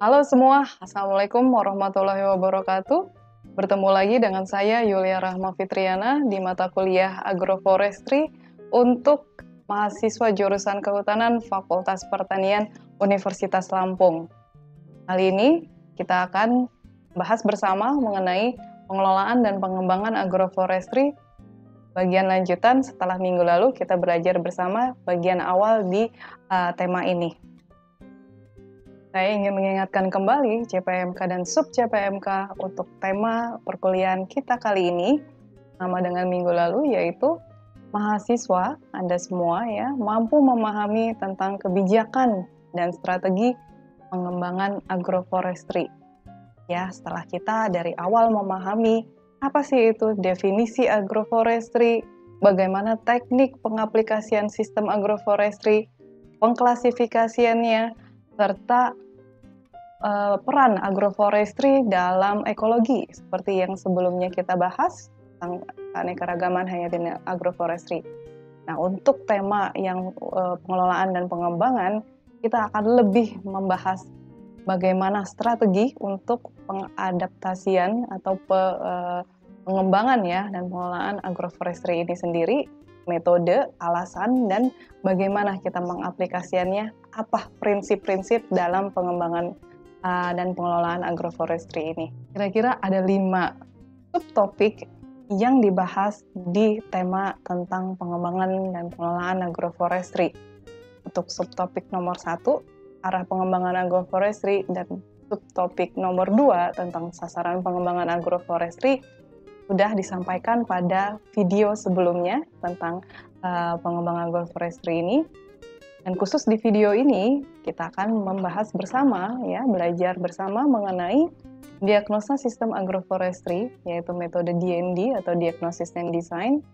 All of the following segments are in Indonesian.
Halo semua, Assalamualaikum warahmatullahi wabarakatuh. Bertemu lagi dengan saya Yulia Rahma Fitriana di mata kuliah Agroforestry untuk mahasiswa jurusan Kehutanan Fakultas Pertanian Universitas Lampung. Kali ini kita akan bahas bersama mengenai pengelolaan dan pengembangan agroforestry bagian lanjutan setelah minggu lalu kita belajar bersama bagian awal di tema ini. Saya ingin mengingatkan kembali CPMK dan sub CPMK untuk tema perkuliahan kita kali ini sama dengan minggu lalu, yaitu mahasiswa Anda semua ya mampu memahami tentang kebijakan dan strategi pengembangan agroforestry. Ya, setelah kita dari awal memahami apa sih itu definisi agroforestry, bagaimana teknik pengaplikasian sistem agroforestry, pengklasifikasiannya, serta peran agroforestry dalam ekologi seperti yang sebelumnya kita bahas tentang keanekaragaman hayati agroforestry. Nah, untuk tema yang pengelolaan dan pengembangan, kita akan lebih membahas bagaimana strategi untuk pengadaptasian atau pengembangan ya dan pengelolaan agroforestry ini sendiri, metode, alasan, dan bagaimana kita mengaplikasikannya, apa prinsip-prinsip dalam pengembangan dan pengelolaan agroforestry ini. Kira-kira ada 5 subtopik yang dibahas di tema tentang pengembangan dan pengelolaan agroforestry. Untuk subtopik nomor 1, arah pengembangan agroforestry, dan subtopik nomor 2 tentang sasaran pengembangan agroforestry sudah disampaikan pada video sebelumnya tentang pengembangan agroforestry ini. Dan khusus di video ini, kita akan membahas bersama, ya, belajar bersama mengenai diagnosa sistem agroforestry, yaitu metode DND atau Diagnosis and Design.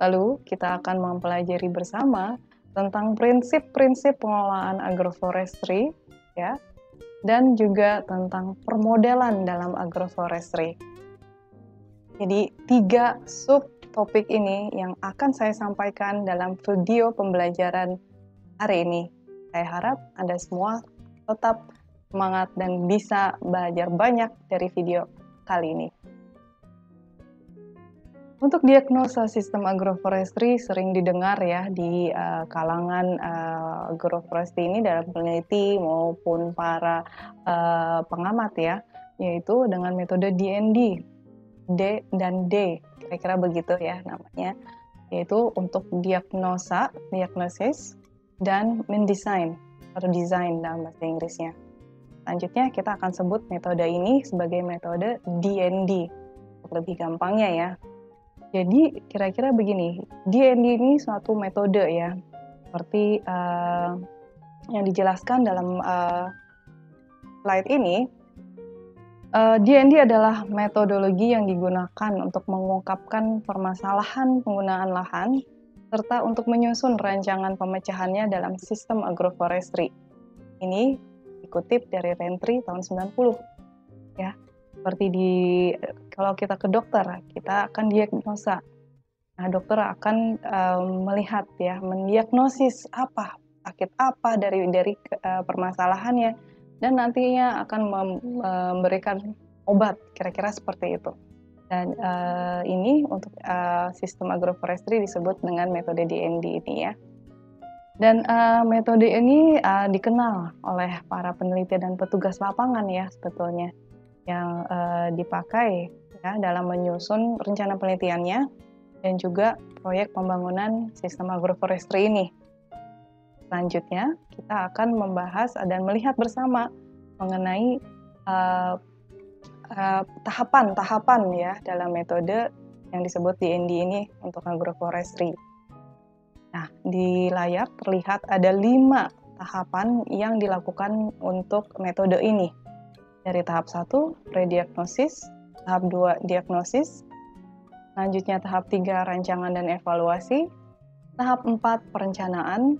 Lalu, kita akan mempelajari bersama tentang prinsip-prinsip pengelolaan agroforestry, ya, dan juga tentang permodelan dalam agroforestry. Jadi, 3 subtopik ini yang akan saya sampaikan dalam video pembelajaran hari ini. Saya harap Anda semua tetap semangat dan bisa belajar banyak dari video kali ini. Untuk diagnosa sistem agroforestry sering didengar ya di kalangan agroforestry ini dalam peneliti maupun para pengamat ya, yaitu dengan metode DND, D dan D, kira-kira begitu ya namanya, yaitu untuk diagnosis, dan mendesain atau desain dalam bahasa Inggrisnya. Selanjutnya kita akan sebut metode ini sebagai metode DND untuk lebih gampangnya ya. Jadi kira-kira begini, DND ini suatu metode ya, seperti yang dijelaskan dalam slide ini. DND adalah metodologi yang digunakan untuk mengungkapkan permasalahan penggunaan lahan serta untuk menyusun rancangan pemecahannya dalam sistem agroforestry. Ini dikutip dari Rentry tahun 90. Ya, seperti kalau kita ke dokter, kita akan diagnosa. Nah, dokter akan melihat ya, mendiagnosis apa, sakit apa dari permasalahannya, dan nantinya akan memberikan obat, kira-kira seperti itu. Dan ini untuk sistem agroforestry disebut dengan metode DND ini ya. Dan metode ini dikenal oleh para peneliti dan petugas lapangan ya sebetulnya, yang dipakai ya dalam menyusun rencana penelitiannya dan juga proyek pembangunan sistem agroforestry ini. Selanjutnya kita akan membahas dan melihat bersama mengenai tahapan-tahapan ya dalam metode yang disebut DND ini untuk agroforestry. Nah, di layar terlihat ada 5 tahapan yang dilakukan untuk metode ini. Dari tahap 1, prediagnosis, tahap 2, diagnosis, selanjutnya tahap 3, rancangan dan evaluasi, tahap 4, perencanaan,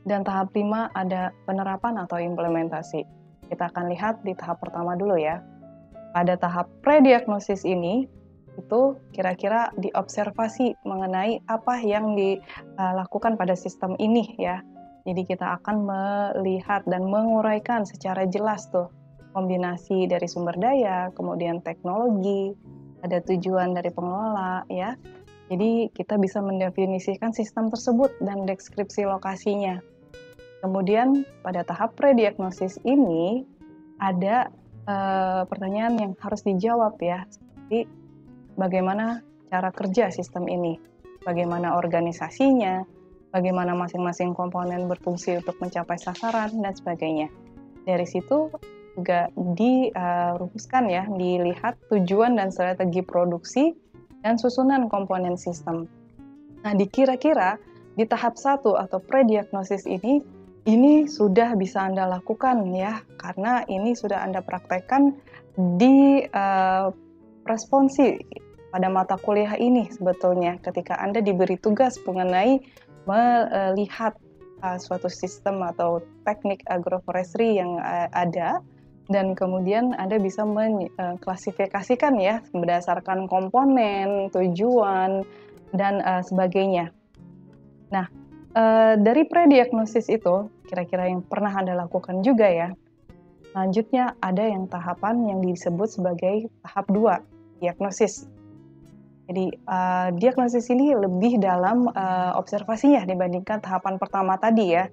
dan tahap 5 ada penerapan atau implementasi. Kita akan lihat di tahap pertama dulu ya. Pada tahap prediagnosis ini, itu kira-kira diobservasi mengenai apa yang dilakukan pada sistem ini ya. Jadi kita akan melihat dan menguraikan secara jelas tuh kombinasi dari sumber daya, kemudian teknologi, ada tujuan dari pengelola ya. Jadi kita bisa mendefinisikan sistem tersebut dan deskripsi lokasinya. Kemudian pada tahap prediagnosis ini ada pertanyaan yang harus dijawab ya, seperti bagaimana cara kerja sistem ini, bagaimana organisasinya, bagaimana masing-masing komponen berfungsi untuk mencapai sasaran, dan sebagainya. Dari situ juga dirumuskan ya, dilihat tujuan dan strategi produksi dan susunan komponen sistem. Nah, dikira-kira di tahap 1 atau prediagnosis ini sudah bisa Anda lakukan ya, karena ini sudah Anda praktekkan di responsi pada mata kuliah ini sebetulnya, ketika Anda diberi tugas mengenai melihat suatu sistem atau teknik agroforestry yang ada, dan kemudian Anda bisa mengklasifikasikan ya berdasarkan komponen, tujuan, dan sebagainya. Nah, dari prediagnosis itu, kira-kira yang pernah Anda lakukan juga ya. Selanjutnya ada yang tahapan yang disebut sebagai tahap 2, diagnosis. Jadi diagnosis ini lebih dalam observasinya dibandingkan tahapan pertama tadi ya.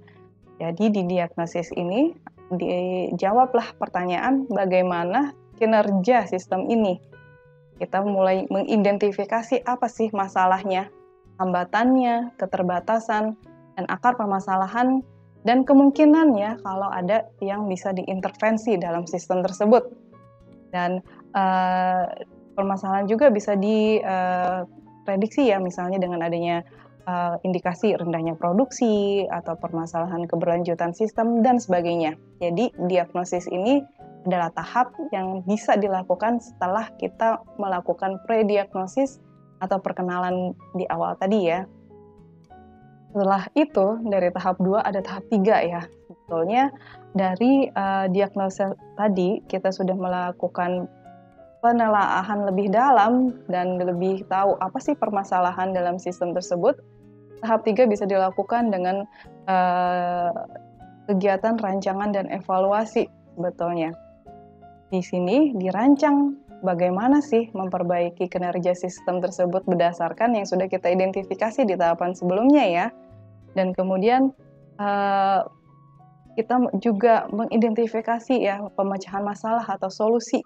Jadi di diagnosis ini dijawablah pertanyaan bagaimana kinerja sistem ini. Kita mulai mengidentifikasi apa sih masalahnya, hambatannya, keterbatasan, dan akar permasalahan, dan kemungkinan ya kalau ada yang bisa diintervensi dalam sistem tersebut. Dan permasalahan juga bisa diprediksi ya, misalnya dengan adanya indikasi rendahnya produksi atau permasalahan keberlanjutan sistem dan sebagainya. Jadi diagnosis ini adalah tahap yang bisa dilakukan setelah kita melakukan prediagnosis atau perkenalan di awal tadi ya. Setelah itu dari tahap 2 ada tahap 3 ya. Sebetulnya dari diagnosis tadi kita sudah melakukan penelaahan lebih dalam dan lebih tahu apa sih permasalahan dalam sistem tersebut. Tahap 3 bisa dilakukan dengan kegiatan rancangan dan evaluasi sebetulnya. Di sini dirancang bagaimana sih memperbaiki kinerja sistem tersebut berdasarkan yang sudah kita identifikasi di tahapan sebelumnya ya. Dan kemudian kita juga mengidentifikasi ya pemecahan masalah atau solusi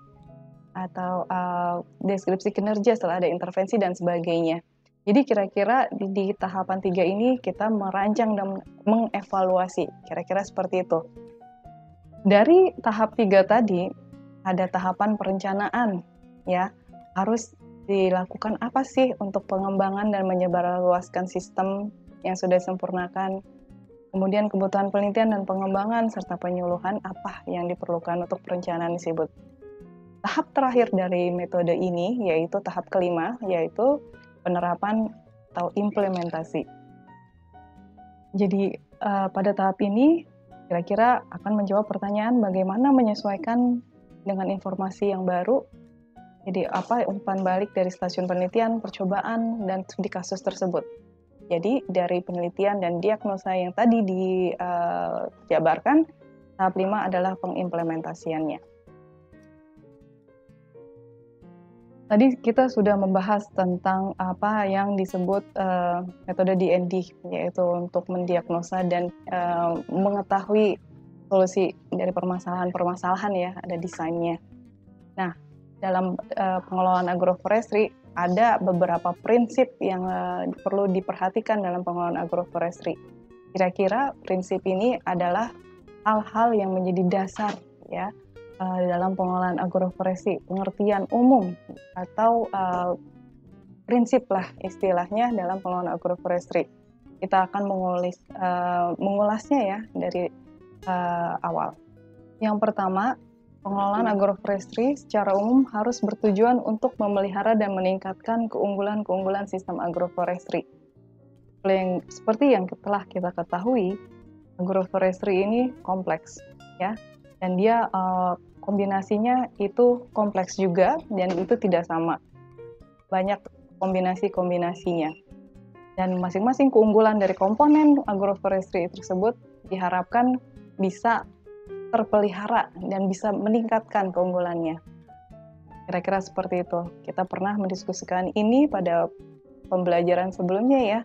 atau deskripsi kinerja setelah ada intervensi dan sebagainya. Jadi kira-kira di tahapan 3 ini kita merancang dan mengevaluasi, kira-kira seperti itu. Dari tahap 3 tadi, ada tahapan perencanaan, ya. Harus dilakukan apa sih untuk pengembangan dan menyebarluaskan sistem yang sudah disempurnakan. Kemudian kebutuhan penelitian dan pengembangan, serta penyuluhan apa yang diperlukan untuk perencanaan tersebut. Tahap terakhir dari metode ini, yaitu tahap kelima, yaitu penerapan atau implementasi. Jadi pada tahap ini kira-kira akan menjawab pertanyaan bagaimana menyesuaikan dengan informasi yang baru. Jadi apa umpan balik dari stasiun penelitian, percobaan, dan studi kasus tersebut. Jadi dari penelitian dan diagnosa yang tadi dijabarkan, tahap 5 adalah pengimplementasiannya. Tadi kita sudah membahas tentang apa yang disebut metode D&D, yaitu untuk mendiagnosa dan mengetahui solusi dari permasalahan-permasalahan ya, ada desainnya. Nah, dalam pengelolaan agroforestry ada beberapa prinsip yang perlu diperhatikan dalam pengelolaan agroforestry. Kira-kira prinsip ini adalah hal-hal yang menjadi dasar ya dalam pengelolaan agroforestry, pengertian umum atau prinsip lah istilahnya dalam pengelolaan agroforestry. Kita akan mengulasnya ya dari awal. Yang pertama, pengelolaan agroforestry secara umum harus bertujuan untuk memelihara dan meningkatkan keunggulan-keunggulan sistem agroforestry. Seperti yang telah kita ketahui, agroforestry ini kompleks ya, dan dia kombinasinya itu kompleks juga dan itu tidak sama. Banyak kombinasi-kombinasinya. Dan masing-masing keunggulan dari komponen agroforestry tersebut diharapkan bisa terpelihara dan bisa meningkatkan keunggulannya. Kira-kira seperti itu. Kita pernah mendiskusikan ini pada pembelajaran sebelumnya ya.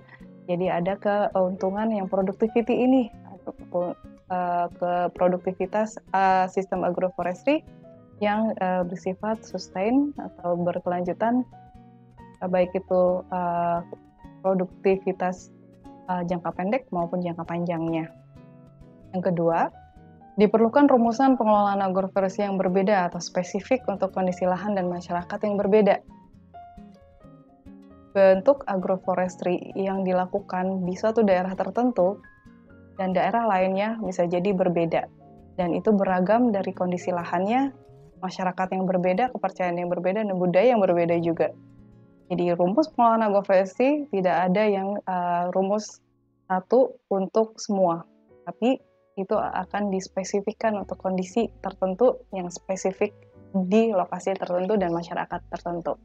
Jadi ada keuntungan yang productivity ini, ke produktivitas sistem agroforestry yang bersifat sustain atau berkelanjutan, baik itu produktivitas jangka pendek maupun jangka panjangnya. Yang kedua, diperlukan rumusan pengelolaan agroforestry yang berbeda atau spesifik untuk kondisi lahan dan masyarakat yang berbeda. Bentuk agroforestry yang dilakukan di suatu daerah tertentu dan daerah lainnya bisa jadi berbeda. Dan itu beragam dari kondisi lahannya, masyarakat yang berbeda, kepercayaan yang berbeda, dan budaya yang berbeda juga. Jadi rumus pengelolaan agroforestry tidak ada yang rumus satu untuk semua, tapi itu akan dispesifikkan untuk kondisi tertentu yang spesifik di lokasi tertentu dan masyarakat tertentu.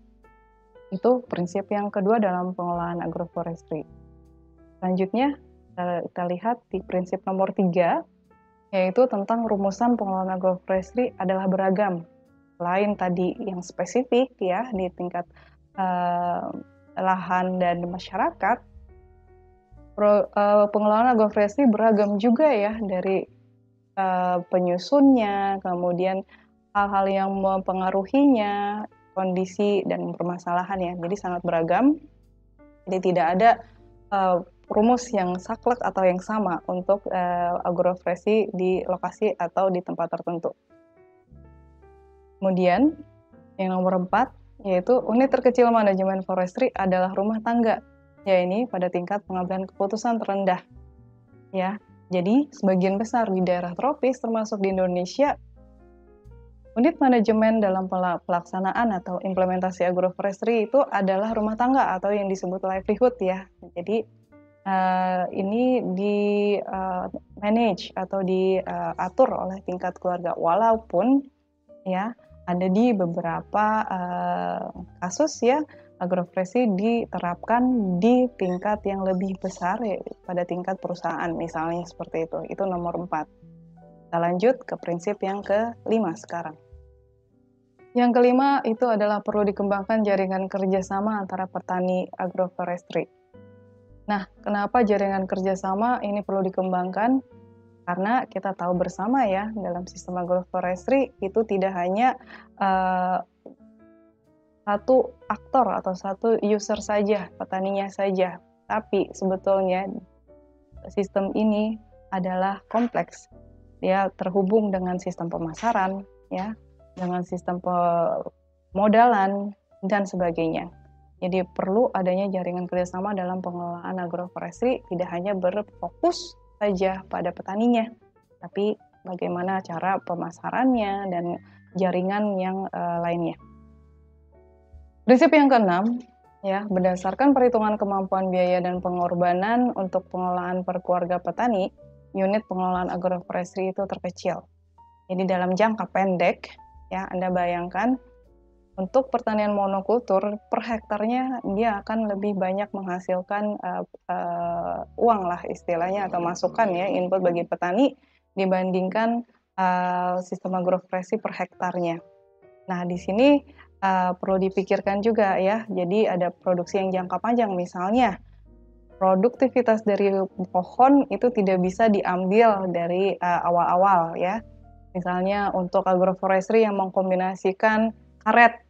Itu prinsip yang kedua dalam pengelolaan agroforestry. Selanjutnya, kita lihat di prinsip nomor 3, yaitu tentang rumusan pengelolaan agroforestry adalah beragam. Selain tadi yang spesifik ya di tingkat lahan dan masyarakat, pengelolaan agroforestry beragam juga ya dari penyusunnya, kemudian hal-hal yang mempengaruhinya, kondisi dan permasalahan ya. Jadi sangat beragam. Jadi tidak ada rumus yang saklek atau yang sama untuk agroforestry di lokasi atau di tempat tertentu. Kemudian yang nomor 4 yaitu unit terkecil manajemen forestry adalah rumah tangga, yaitu pada tingkat pengambilan keputusan terendah. Ya, jadi sebagian besar di daerah tropis termasuk di Indonesia, unit manajemen dalam pelaksanaan atau implementasi agroforestry itu adalah rumah tangga atau yang disebut livelihood ya. Jadi ini di manage atau diatur oleh tingkat keluarga, walaupun ya ada di beberapa kasus ya agroforestry diterapkan di tingkat yang lebih besar ya, pada tingkat perusahaan misalnya seperti itu. Itu nomor 4. Kita lanjut ke prinsip yang kelima sekarang. Yang kelima itu adalah perlu dikembangkan jaringan kerjasama antara petani agroforestry. Nah, kenapa jaringan kerjasama ini perlu dikembangkan? Karena kita tahu bersama ya, dalam sistem agroforestry itu tidak hanya satu aktor atau satu user saja, petaninya saja, tapi sebetulnya sistem ini adalah kompleks. Dia terhubung dengan sistem pemasaran, ya, dengan sistem pemodalan dan sebagainya. Jadi perlu adanya jaringan kerjasama dalam pengelolaan agroforestry, tidak hanya berfokus saja pada petaninya, tapi bagaimana cara pemasarannya dan jaringan yang lainnya. Prinsip yang keenam, ya, berdasarkan perhitungan kemampuan biaya dan pengorbanan untuk pengelolaan per keluarga petani, unit pengelolaan agroforestry itu terkecil. Jadi dalam jangka pendek, ya Anda bayangkan untuk pertanian monokultur per hektarnya dia akan lebih banyak menghasilkan uang lah istilahnya atau masukan ya input bagi petani dibandingkan sistem agroforestry per hektarnya. Nah di sini perlu dipikirkan juga ya. Jadi ada produksi yang jangka panjang misalnya. Produktivitas dari pohon itu tidak bisa diambil dari awal-awal ya. Misalnya untuk agroforestry yang mengkombinasikan karet.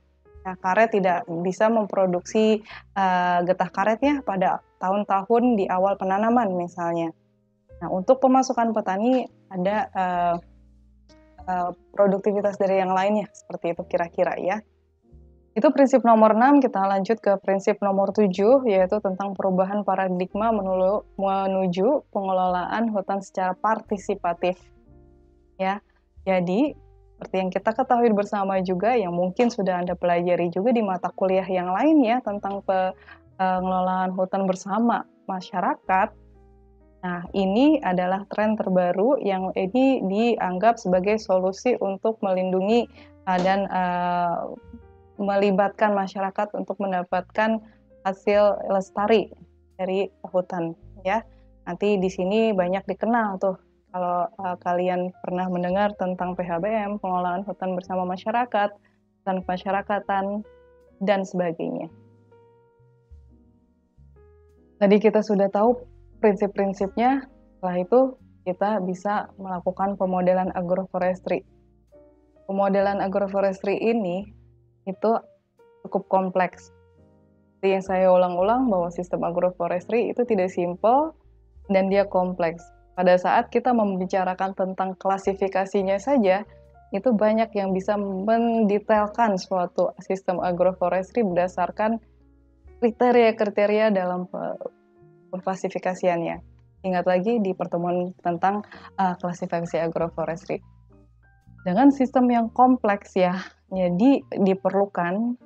Nah, karet tidak bisa memproduksi getah karetnya pada tahun-tahun di awal penanaman misalnya. Nah, untuk pemasukan petani ada produktivitas dari yang lainnya seperti itu kira-kira ya. Itu prinsip nomor 6, kita lanjut ke prinsip nomor 7, yaitu tentang perubahan paradigma menuju pengelolaan hutan secara partisipatif. Ya, jadi seperti yang kita ketahui bersama juga, yang mungkin sudah Anda pelajari juga di mata kuliah yang lainnya tentang pengelolaan hutan bersama masyarakat. Nah, ini adalah tren terbaru yang ini dianggap sebagai solusi untuk melindungi dan melibatkan masyarakat untuk mendapatkan hasil lestari dari hutan ya. Nanti di sini banyak dikenal tuh Kalau kalian pernah mendengar tentang PHBM, pengelolaan hutan bersama masyarakat, hutan kemasyarakatan, dan sebagainya. Tadi kita sudah tahu prinsip-prinsipnya, setelah itu kita bisa melakukan pemodelan agroforestry. Pemodelan agroforestry ini itu cukup kompleks. Seperti yang saya ulang-ulang bahwa sistem agroforestry itu tidak simpel dan dia kompleks. Pada saat kita membicarakan tentang klasifikasinya saja, itu banyak yang bisa mendetailkan suatu sistem agroforestry berdasarkan kriteria-kriteria dalam klasifikasiannya. Ingat lagi di pertemuan tentang klasifikasi agroforestry. Dengan sistem yang kompleks ya, jadi diperlukan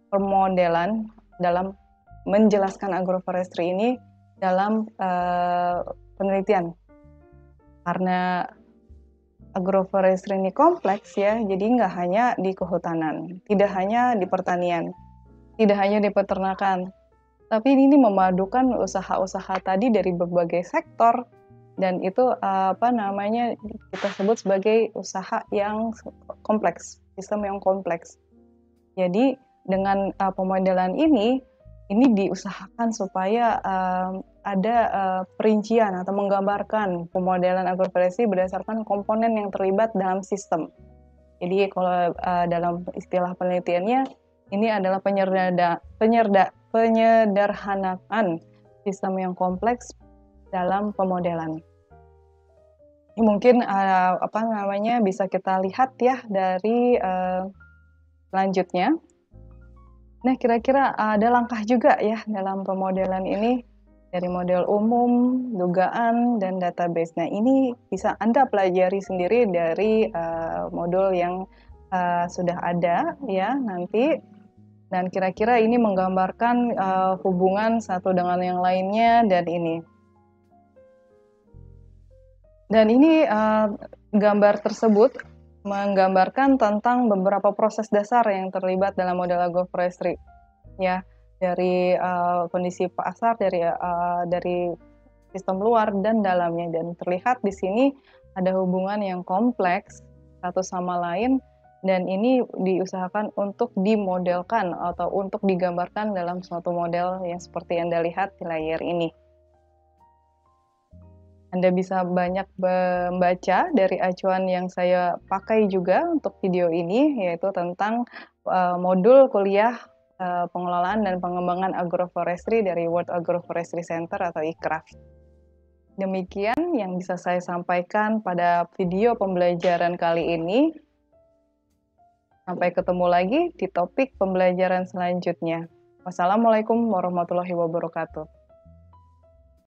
pemodelan dalam menjelaskan agroforestry ini dalam penelitian. Karena agroforestry ini kompleks ya, jadi nggak hanya di kehutanan, tidak hanya di pertanian, tidak hanya di peternakan, tapi ini memadukan usaha-usaha tadi dari berbagai sektor, dan itu kita sebut sebagai usaha yang kompleks, sistem yang kompleks. Jadi dengan pemodelan ini diusahakan supaya ada perincian atau menggambarkan pemodelan agroforestry berdasarkan komponen yang terlibat dalam sistem. Jadi kalau dalam istilah penelitiannya, ini adalah penyederhanaan sistem yang kompleks dalam pemodelan. Ini mungkin bisa kita lihat ya dari selanjutnya. Nah, kira-kira ada langkah juga ya dalam pemodelan ini, dari model umum, dugaan, dan database. Nah, ini bisa Anda pelajari sendiri dari modul yang sudah ada ya nanti. Dan kira-kira ini menggambarkan hubungan satu dengan yang lainnya dan ini. Dan ini gambar tersebut menggambarkan tentang beberapa proses dasar yang terlibat dalam model agroforestry, ya, dari kondisi pasar, dari sistem luar dan dalamnya. Dan terlihat di sini ada hubungan yang kompleks satu sama lain, dan ini diusahakan untuk dimodelkan atau untuk digambarkan dalam suatu model yang seperti Anda lihat di layar ini. Anda bisa banyak membaca dari acuan yang saya pakai juga untuk video ini, yaitu tentang modul kuliah pengelolaan dan pengembangan agroforestry dari World Agroforestry Center atau ICRAF. Demikian yang bisa saya sampaikan pada video pembelajaran kali ini. Sampai ketemu lagi di topik pembelajaran selanjutnya. Wassalamualaikum warahmatullahi wabarakatuh.